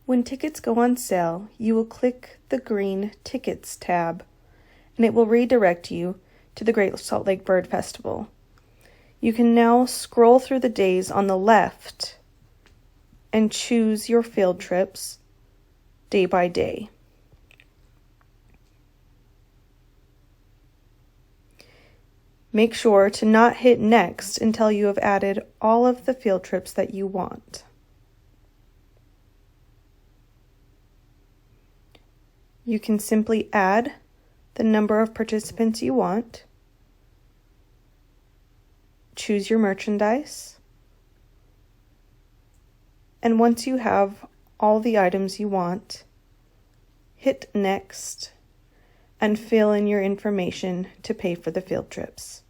When tickets go on sale, you will click the green Tickets tab, and it will redirect you to the Great Salt Lake Bird Festival. You can now scroll through the days on the left and choose your field trips day by day. Make sure to not hit next until you have added all of the field trips that you want. You can simply add the number of participants you want, choose your merchandise, and once you have all the items you want, hit next and fill in your information to pay for the field trips.